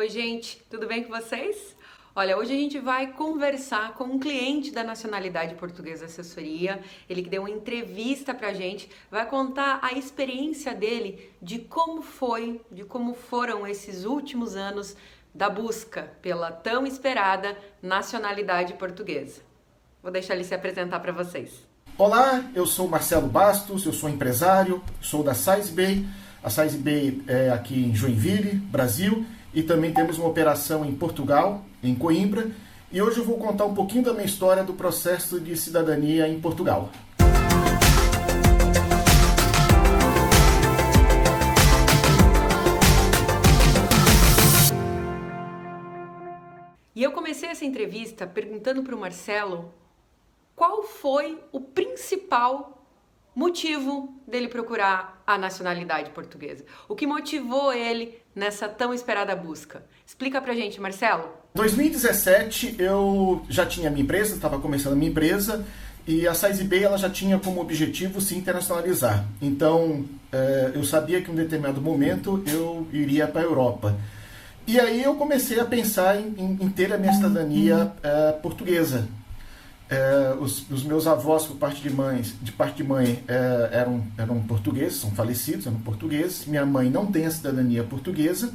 Oi, gente, tudo bem com vocês? Olha, hoje a gente vai conversar com um cliente da Nacionalidade Portuguesa Assessoria, ele que deu uma entrevista pra gente, vai contar a experiência dele de como foram esses últimos anos da busca pela tão esperada nacionalidade portuguesa. Vou deixar ele se apresentar para vocês. Olá, eu sou Marcelo Bastos, eu sou empresário, sou da SizeBay. A SizeBay é aqui em Joinville, Brasil, e também temos uma operação em Portugal, em Coimbra. E hoje eu vou contar um pouquinho da minha história do processo de cidadania em Portugal. E eu comecei essa entrevista perguntando para o Marcelo qual foi o principal motivo dele procurar a nacionalidade portuguesa. O que motivou ele nessa tão esperada busca? Explica pra gente, Marcelo. Em 2017 eu já tinha minha empresa, estava começando a minha empresa, e a SizeBay ela já tinha como objetivo se internacionalizar. Então eu sabia que em um determinado momento eu iria para a Europa. E aí eu comecei a pensar em ter a minha cidadania portuguesa. Os meus avós, por parte de mãe, eram portugueses, são falecidos, eram portugueses. Minha mãe não tem a cidadania portuguesa.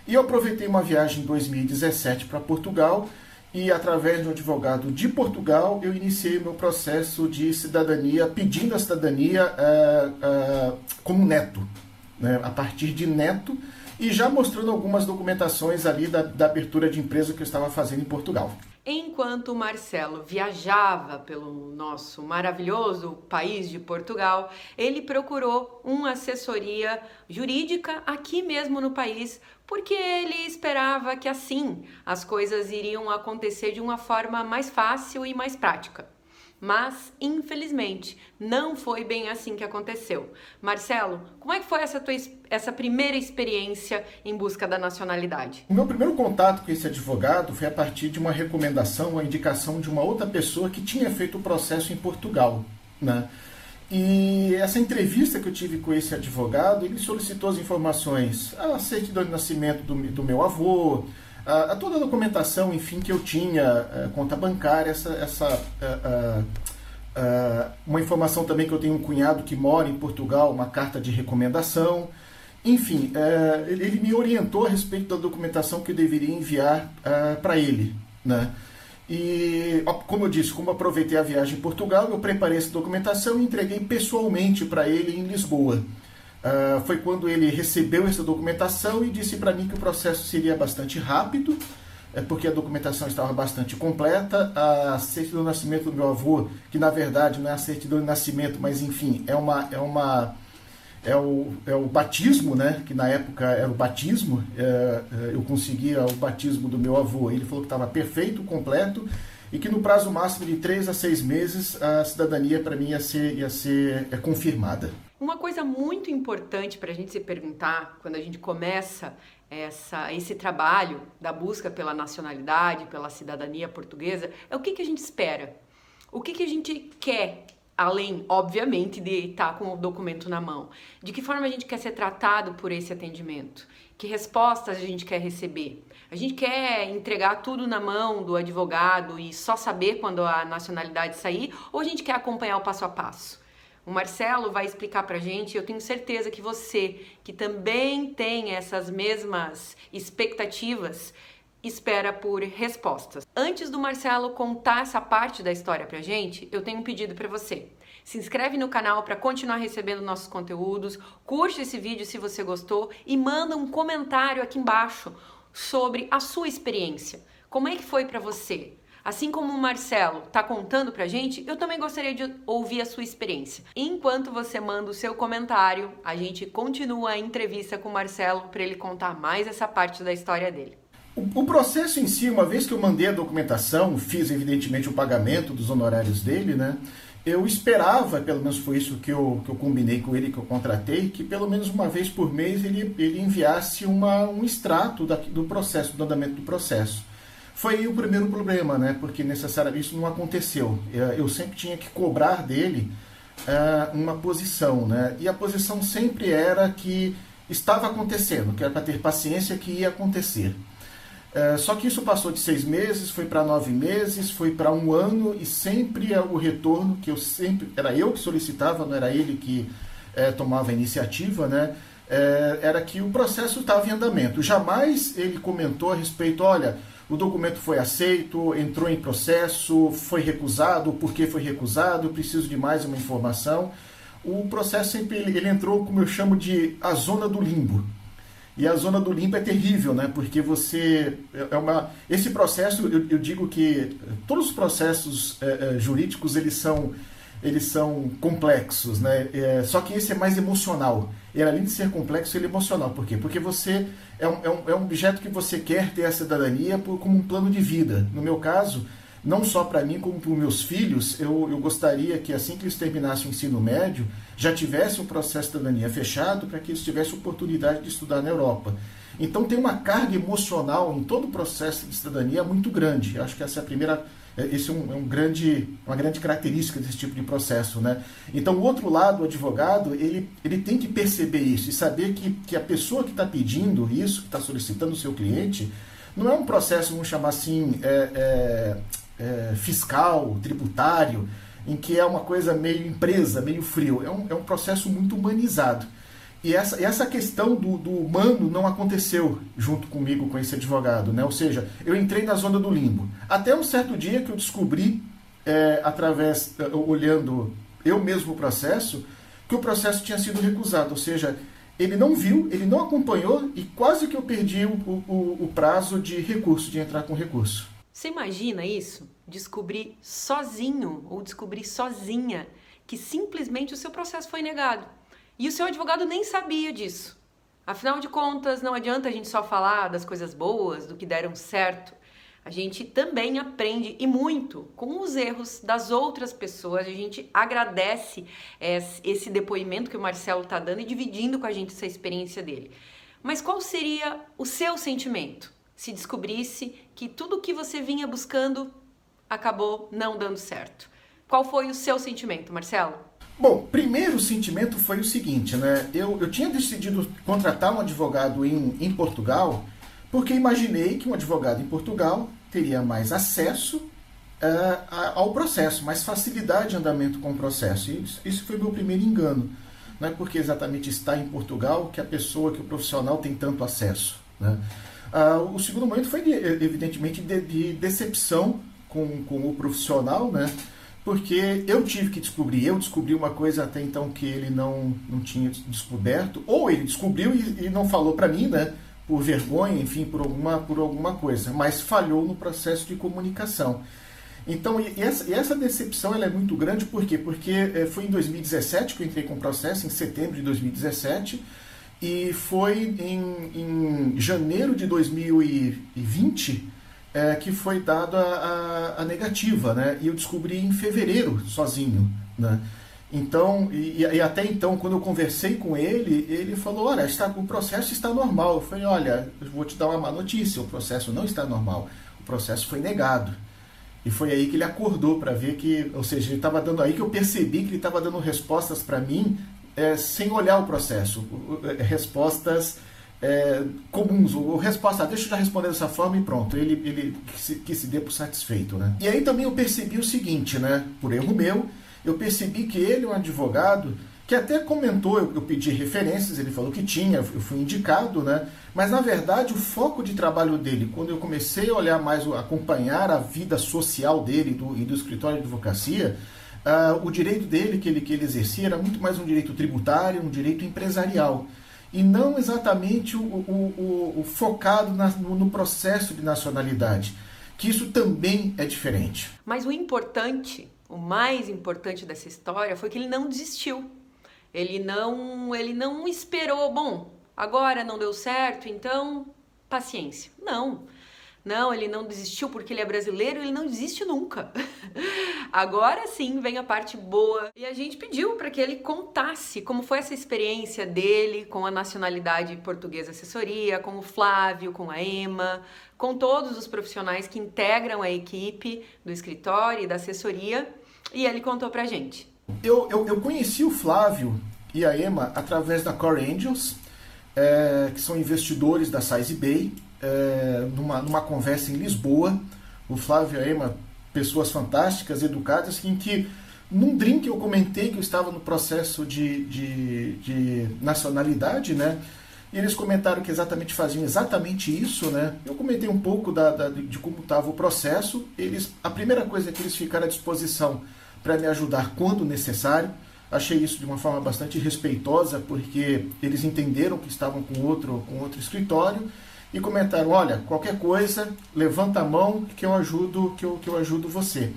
E eu aproveitei uma viagem em 2017 para Portugal e, através de um advogado de Portugal, eu iniciei o meu processo de cidadania, pedindo a cidadania como neto, né, a partir de neto, e já mostrando algumas documentações ali da abertura de empresa que eu estava fazendo em Portugal. Enquanto o Marcelo viajava pelo nosso maravilhoso país de Portugal, ele procurou uma assessoria jurídica aqui mesmo no país, porque ele esperava que assim as coisas iriam acontecer de uma forma mais fácil e mais prática. Mas, infelizmente, não foi bem assim que aconteceu. Marcelo, como é que foi essa primeira experiência em busca da nacionalidade? O meu primeiro contato com esse advogado foi a partir de uma recomendação, uma indicação de uma outra pessoa que tinha feito o processo em Portugal, né? E essa entrevista que eu tive com esse advogado, ele solicitou as informações, a certidão de nascimento do meu avô, a toda a documentação, enfim, que eu tinha, conta bancária, uma informação também que eu tenho um cunhado que mora em Portugal, uma carta de recomendação. Enfim, ele me orientou a respeito da documentação que eu deveria enviar para ele, né? E, como eu disse, como eu aproveitei a viagem em Portugal, eu preparei essa documentação e entreguei pessoalmente para ele em Lisboa. Foi quando ele recebeu essa documentação e disse para mim que o processo seria bastante rápido, porque a documentação estava bastante completa. A certidão de nascimento do meu avô, que na verdade não é a certidão de nascimento, mas enfim, é o batismo, né? Que na época era o batismo. Eu conseguia o batismo do meu avô. Ele falou que estava perfeito, completo, e que no prazo máximo de 3 a 6 meses a cidadania para mim ia ser confirmada. Uma coisa muito importante para a gente se perguntar quando a gente começa esse trabalho da busca pela nacionalidade, pela cidadania portuguesa, é o que a gente espera. O que a gente quer, além, obviamente, de estar com o documento na mão. De que forma a gente quer ser tratado por esse atendimento? Que respostas a gente quer receber? A gente quer entregar tudo na mão do advogado e só saber quando a nacionalidade sair? Ou a gente quer acompanhar o passo a passo? O Marcelo vai explicar pra gente, eu tenho certeza que você, que também tem essas mesmas expectativas, espera por respostas. Antes do Marcelo contar essa parte da história pra gente, eu tenho um pedido pra você. Se inscreve no canal para continuar recebendo nossos conteúdos, curte esse vídeo se você gostou e manda um comentário aqui embaixo sobre a sua experiência. Como é que foi pra você? Assim como o Marcelo está contando pra gente, eu também gostaria de ouvir a sua experiência. Enquanto você manda o seu comentário, a gente continua a entrevista com o Marcelo para ele contar mais essa parte da história dele. O processo em si, uma vez que eu mandei a documentação, fiz evidentemente o pagamento dos honorários dele, né? Eu esperava, pelo menos foi isso que eu combinei com ele, que eu contratei, que pelo menos uma vez por mês ele enviasse um extrato do processo, do andamento do processo. Foi aí o primeiro problema, né? Porque necessariamente isso não aconteceu. Eu sempre tinha que cobrar dele uma posição, né? E a posição sempre era que estava acontecendo, que era para ter paciência que ia acontecer. Só que isso passou de 6 meses, foi para 9 meses, foi para 1 ano, e sempre o retorno, que era eu que solicitava, não era ele que tomava a iniciativa, né? Era que o processo estava em andamento. Jamais ele comentou a respeito, olha, o documento foi aceito, entrou em processo, foi recusado, por que foi recusado, preciso de mais uma informação. O processo sempre ele entrou, como eu chamo de a zona do limbo. E a zona do limbo é terrível, né? Porque esse processo, eu digo que todos os processos jurídicos eles são complexos, né? Só que esse é mais emocional. E além de ser complexo, ele é emocional. Por quê? Porque você é um objeto que você quer ter a cidadania como um plano de vida. No meu caso, não só para mim, como para os meus filhos, eu gostaria que assim que eles terminassem o ensino médio, já tivesse um processo de cidadania fechado para que eles tivessem oportunidade de estudar na Europa. Então tem uma carga emocional em todo o processo de cidadania muito grande. Eu acho que essa é a primeira... Esse é uma grande característica desse tipo de processo, né? Então, o outro lado, o advogado, ele tem que perceber isso e saber que a pessoa que está pedindo isso, que está solicitando o seu cliente, não é um processo, vamos chamar assim, fiscal, tributário, em que é uma coisa meio empresa, meio frio. É um processo muito humanizado. E essa questão do humano não aconteceu junto comigo, com esse advogado, né? Ou seja, eu entrei na zona do limbo. Até um certo dia que eu descobri, olhando eu mesmo o processo, que o processo tinha sido recusado. Ou seja, ele não viu, ele não acompanhou e quase que eu perdi o prazo de recurso, de entrar com recurso. Você imagina isso? Descobrir sozinho ou descobrir sozinha que simplesmente o seu processo foi negado. E o seu advogado nem sabia disso. Afinal de contas, não adianta a gente só falar das coisas boas, do que deram certo. A gente também aprende, e muito, com os erros das outras pessoas. A gente agradece esse depoimento que o Marcelo está dando e dividindo com a gente essa experiência dele. Mas qual seria o seu sentimento se descobrisse que tudo o que você vinha buscando acabou não dando certo? Qual foi o seu sentimento, Marcelo? Bom, primeiro o sentimento foi o seguinte, né? Eu tinha decidido contratar um advogado em Portugal, porque imaginei que um advogado em Portugal teria mais acesso ao processo, mais facilidade de andamento com o processo. E isso foi meu primeiro engano. Não é porque exatamente está em Portugal que o profissional tem tanto acesso, né? O segundo momento foi, evidentemente, de decepção com o profissional, né? Porque eu tive que descobrir, eu descobri uma coisa até então que ele não tinha descoberto, ou ele descobriu e não falou para mim, né, por vergonha, enfim, por alguma coisa, mas falhou no processo de comunicação. Então, essa decepção ela é muito grande, por quê? Porque foi em 2017 que eu entrei com o processo, em setembro de 2017, e foi em janeiro de 2020 que foi dada a negativa, né? E eu descobri em fevereiro, sozinho, né? Então, e até então, quando eu conversei com ele, ele falou, olha, o processo está normal. Eu falei, olha, eu vou te dar uma má notícia, o processo não está normal, o processo foi negado. E foi aí que ele acordou para ver que, ou seja, ele estava dando aí que eu percebi que ele estava dando respostas para mim sem olhar o processo, respostas comuns, ou resposta, deixa eu já responder dessa forma e pronto, ele que se dê por satisfeito, né? E aí também eu percebi o seguinte, né? Por erro meu, eu percebi que ele é um advogado que até comentou, eu pedi referências, ele falou que tinha, eu fui indicado, né? Mas na verdade o foco de trabalho dele, quando eu comecei a olhar mais, acompanhar a vida social dele e do escritório de advocacia, o direito dele que ele exercia era muito mais um direito tributário, um direito empresarial. E não exatamente o focado no processo de nacionalidade, que isso também é diferente. Mas o mais importante dessa história foi que ele não desistiu. Ele não esperou, bom, agora não deu certo, então paciência. Não, ele não desistiu porque ele é brasileiro, ele não desiste nunca. Agora sim vem a parte boa. E a gente pediu para que ele contasse como foi essa experiência dele com a nacionalidade portuguesa assessoria, com o Flávio, com a Emma, com todos os profissionais que integram a equipe do escritório e da assessoria. E ele contou pra gente. Eu conheci o Flávio e a Emma através da Core Angels, que são investidores da Size Bay. numa conversa em Lisboa. O Flávio e a Emma, pessoas fantásticas, educadas, em que num drink eu comentei que eu estava no processo de nacionalidade, né? E eles comentaram que faziam exatamente isso, né? Eu comentei um pouco de como estava o processo. A primeira coisa é que eles ficaram à disposição para me ajudar quando necessário. Achei isso de uma forma bastante respeitosa, porque eles entenderam que estavam com outro escritório e comentaram: olha, qualquer coisa, levanta a mão que eu ajudo, que eu ajudo você.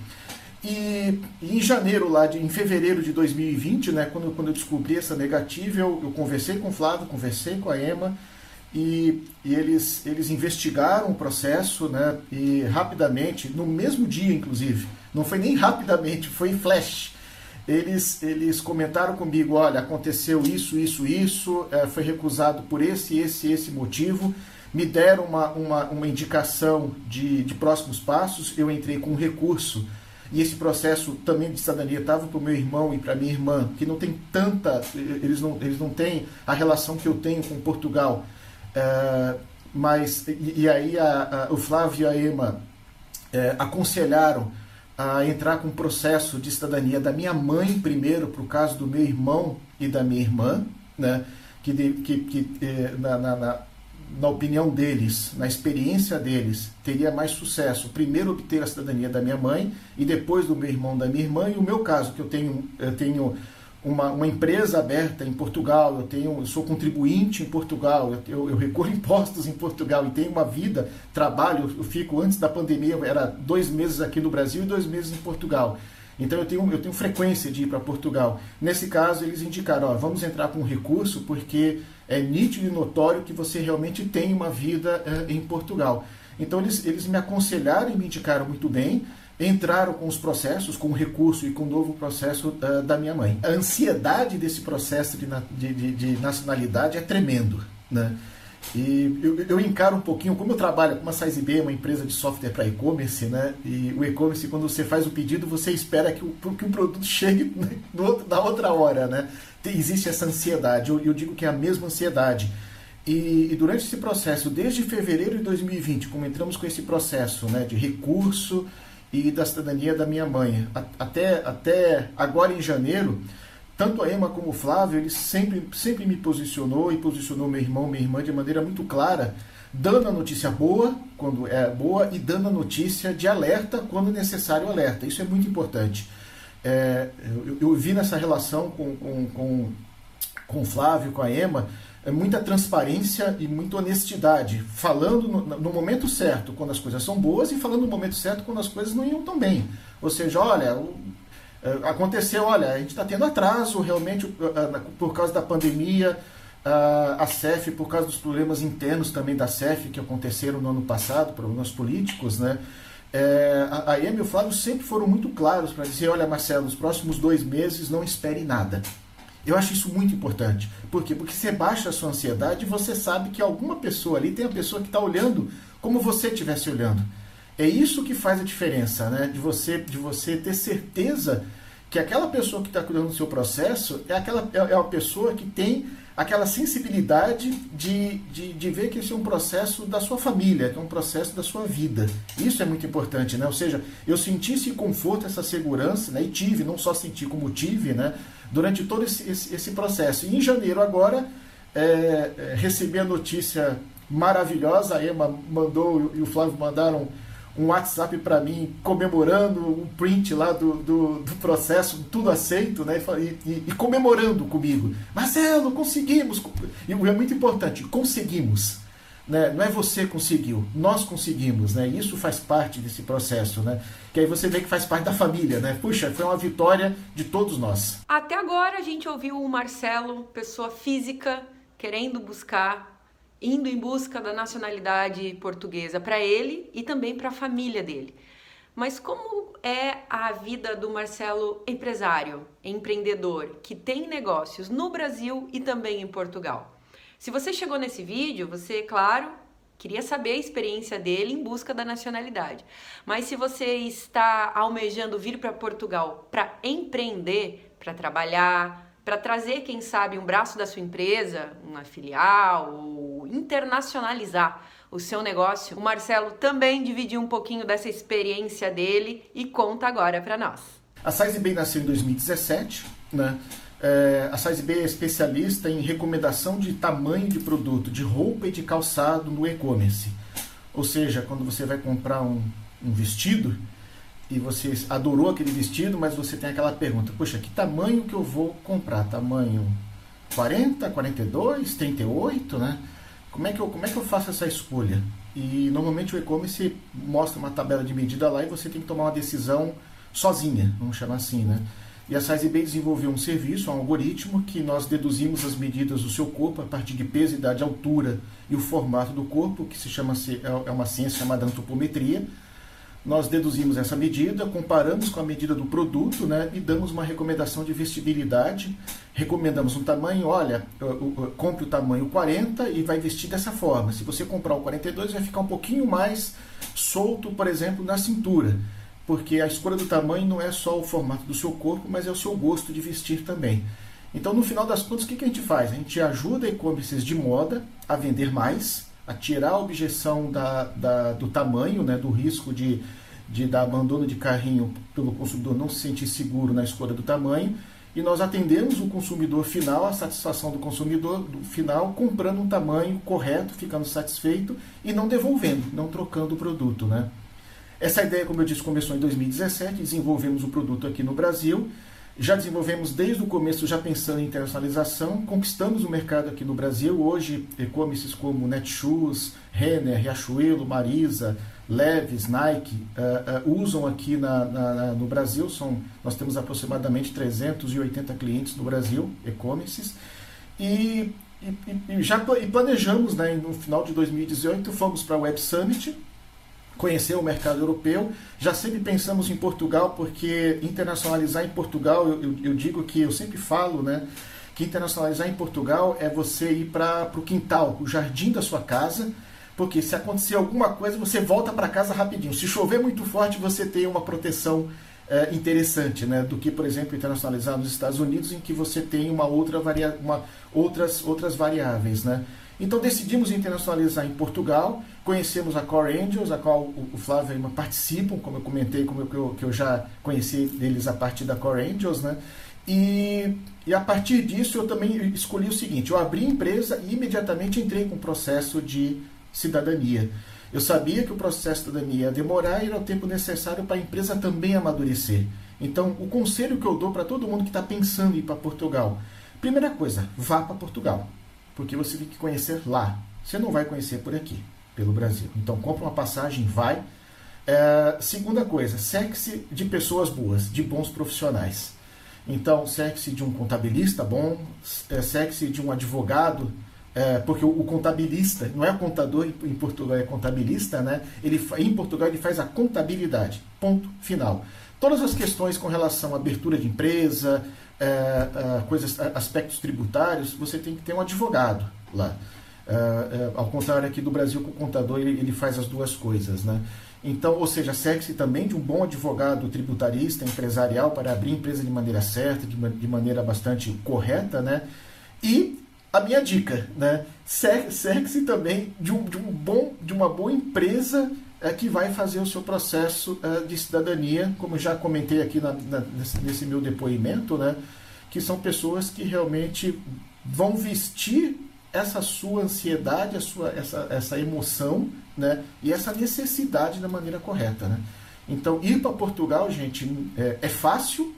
E em em fevereiro de 2020, né, quando eu descobri essa negativa, eu conversei com o Flávio, conversei com a Emma, e eles investigaram o processo, né, e rapidamente, no mesmo dia inclusive, não foi nem rapidamente, foi em flash, eles comentaram comigo: olha, aconteceu isso, foi recusado por esse motivo, me deram uma indicação de próximos passos, eu entrei com um recurso. E esse processo também de cidadania estava para o meu irmão e para a minha irmã, que não tem eles não têm a relação que eu tenho com Portugal. Aí o Flávio e a Emma aconselharam a entrar com um processo de cidadania da minha mãe primeiro, para o caso do meu irmão e da minha irmã, né, na opinião deles, na experiência deles, teria mais sucesso primeiro obter a cidadania da minha mãe e depois do meu irmão, da minha irmã. E o meu caso, que eu tenho uma empresa aberta em Portugal, eu sou contribuinte em Portugal, eu recolho impostos em Portugal e tenho uma vida, trabalho, eu fico, antes da pandemia, era 2 meses aqui no Brasil e 2 meses em Portugal. Então eu tenho frequência de ir para Portugal. Nesse caso, eles indicaram: vamos entrar com um recurso, porque é nítido e notório que você realmente tem uma vida em Portugal. Então eles me aconselharam e me indicaram muito bem, entraram com os processos, com o recurso e com o novo processo da minha mãe. A ansiedade desse processo de nacionalidade é tremendo, né? E eu encaro um pouquinho, como eu trabalho com uma SizeB, uma empresa de software para e-commerce, né? E o e-commerce, quando você faz o pedido, você espera que o produto chegue na outra hora, né? Existe essa ansiedade, eu digo que é a mesma ansiedade. E durante esse processo, desde fevereiro de 2020, como entramos com esse processo, né, de recurso e da cidadania da minha mãe, até agora em janeiro, tanto a Emma como o Flávio, eles sempre me posicionou meu irmão, minha irmã, de maneira muito clara, dando a notícia boa, quando é boa, e dando a notícia de alerta, quando necessário alerta. Isso é muito importante. Eu vi nessa relação com o Flávio, com a Emma, muita transparência e muita honestidade, falando no momento certo, quando as coisas são boas, e falando no momento certo, quando as coisas não iam tão bem. Ou seja, olha, aconteceu, olha, a gente está tendo atraso, realmente, por causa da pandemia, a CEF, por causa dos problemas internos também da CEF, que aconteceram no ano passado, problemas políticos, né? A Emma e o Flávio sempre foram muito claros para dizer: olha, Marcelo, nos próximos 2 meses não espere nada. Eu acho isso muito importante. Por quê? Porque você baixa a sua ansiedade e você sabe que alguma pessoa ali tem a pessoa que está olhando como você estivesse olhando. É isso que faz a diferença, né? De você ter certeza que aquela pessoa que está cuidando do seu processo é uma pessoa que tem aquela sensibilidade de ver que esse é um processo da sua família, que é um processo da sua vida. Isso é muito importante, né? Ou seja, eu senti esse conforto, essa segurança, né? E tive, não só senti como tive, né? Durante todo esse processo. E em janeiro agora, recebi a notícia maravilhosa, a Emma mandou e o Flávio mandaram um WhatsApp para mim comemorando, um print lá do processo, tudo aceito, né? E comemorando comigo. Marcelo, conseguimos! E é muito importante, conseguimos. Né? Não é você conseguiu, nós conseguimos, né? Isso faz parte desse processo, né? Que aí você vê que faz parte da família, né? Puxa, foi uma vitória de todos nós. Até agora a gente ouviu o Marcelo, pessoa física, querendo buscar, indo em busca da nacionalidade portuguesa para ele e também para a família dele. Mas como é a vida do Marcelo empresário, empreendedor, que tem negócios no Brasil e também em Portugal? Se você chegou nesse vídeo, você, claro, queria saber a experiência dele em busca da nacionalidade. Mas se você está almejando vir para Portugal para empreender, para trabalhar, para trazer, quem sabe, um braço da sua empresa, uma filial, ou internacionalizar o seu negócio, o Marcelo também dividiu um pouquinho dessa experiência dele e conta agora para nós. A Size Bay nasceu em 2017, né? A Size Bay é especialista em recomendação de tamanho de produto, de roupa e de calçado no e-commerce. Ou seja, quando você vai comprar um vestido e você adorou aquele vestido, mas você tem aquela pergunta, poxa, que tamanho que eu vou comprar? Tamanho 40, 42, 38, né? Como é que eu faço essa escolha? E normalmente o e-commerce mostra uma tabela de medida lá e você tem que tomar uma decisão sozinha, vamos chamar assim, né? E a Size Bay desenvolveu um serviço, um algoritmo, que nós deduzimos as medidas do seu corpo a partir de peso, idade, altura e o formato do corpo, que é uma ciência chamada antropometria. Nós deduzimos essa medida, comparamos com a medida do produto, né, e damos uma recomendação de vestibilidade. Recomendamos um tamanho, olha, compre o tamanho 40 e vai vestir dessa forma. Se você comprar o 42, vai ficar um pouquinho mais solto, por exemplo, na cintura. Porque a escolha do tamanho não é só o formato do seu corpo, mas é o seu gosto de vestir também. Então, no final das contas, o que a gente faz? A gente ajuda e-commerces de moda a vender mais, a tirar a objeção do tamanho, né, do risco de dar abandono de carrinho pelo consumidor não se sentir seguro na escolha do tamanho, e nós atendemos o consumidor final, a satisfação do consumidor final, comprando um tamanho correto, ficando satisfeito e não devolvendo, não trocando o produto, né? Essa ideia, como eu disse, começou em 2017, desenvolvemos o produto aqui no Brasil, já desenvolvemos desde o começo, já pensando em internacionalização, conquistamos o mercado aqui no Brasil. Hoje, e-commerces como Netshoes, Renner, Riachuelo, Marisa, Levi's, Nike usam aqui no Brasil. Nós temos aproximadamente 380 clientes no Brasil, e-commerces, e planejamos, né, no final de 2018, fomos para a Web Summit, conhecer o mercado europeu. Já sempre pensamos em Portugal, porque internacionalizar em Portugal, eu digo que eu sempre falo, né, que internacionalizar em Portugal é você ir para o quintal, o jardim da sua casa, porque se acontecer alguma coisa, você volta para casa rapidinho. Se chover muito forte, você tem uma proteção interessante, né, do que, por exemplo, internacionalizar nos Estados Unidos, em que você tem outras variáveis, né? Então decidimos internacionalizar em Portugal, conhecemos a Core Angels, a qual o Flávio e a Emma participam, como eu comentei, que eu já conheci deles a partir da Core Angels, né? E a partir disso eu também escolhi o seguinte, eu abri a empresa e imediatamente entrei com o processo de cidadania. Eu sabia que o processo de cidadania ia demorar e era o tempo necessário para a empresa também amadurecer. Então o conselho que eu dou para todo mundo que está pensando em ir para Portugal, primeira coisa, vá para Portugal. Porque você tem que conhecer lá. Você não vai conhecer por aqui, pelo Brasil. Então, compra uma passagem, vai. Segunda coisa, cerque-se de pessoas boas, de bons profissionais. Então, cerque-se de um contabilista bom, cerque-se de um advogado, porque o contabilista, não é contador em Portugal, é contabilista, né? Em Portugal ele faz a contabilidade, ponto final. Todas as questões com relação à abertura de empresa, aspectos tributários, você tem que ter um advogado lá. Ao contrário aqui do Brasil, que o contador ele faz as duas coisas, né? Então, ou seja, segue-se também de um bom advogado tributarista, empresarial, para abrir empresa de maneira certa, de maneira bastante correta, né? E a minha dica, né? Segue-se também de uma boa empresa que vai fazer o seu processo de cidadania, como já comentei aqui nesse meu depoimento, né? Que são pessoas que realmente vão vestir essa sua ansiedade, essa emoção, né? E essa necessidade da maneira correta, né? Então, ir para Portugal, gente, é fácil,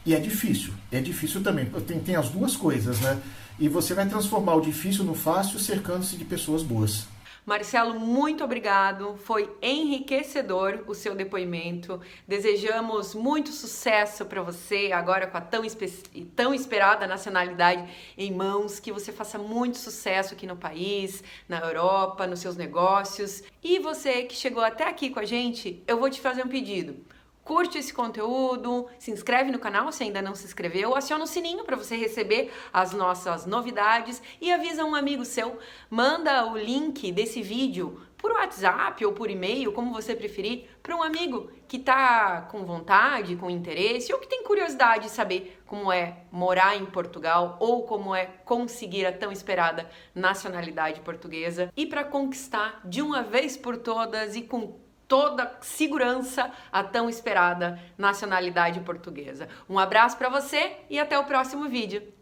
e é difícil também, tem as duas coisas, né? E você vai transformar o difícil no fácil, cercando-se de pessoas boas. Marcelo, muito obrigado. Foi enriquecedor o seu depoimento. Desejamos muito sucesso para você agora com a tão esperada nacionalidade em mãos, que você faça muito sucesso aqui no país, na Europa, nos seus negócios. E você que chegou até aqui com a gente, eu vou te fazer um pedido. Curte esse conteúdo, se inscreve no canal se ainda não se inscreveu, aciona o sininho para você receber as nossas novidades e avisa um amigo seu, manda o link desse vídeo por WhatsApp ou por e-mail, como você preferir, para um amigo que está com vontade, com interesse ou que tem curiosidade de saber como é morar em Portugal ou como é conseguir a tão esperada nacionalidade portuguesa e para conquistar de uma vez por todas e com toda segurança a tão esperada nacionalidade portuguesa. Um abraço para você e até o próximo vídeo.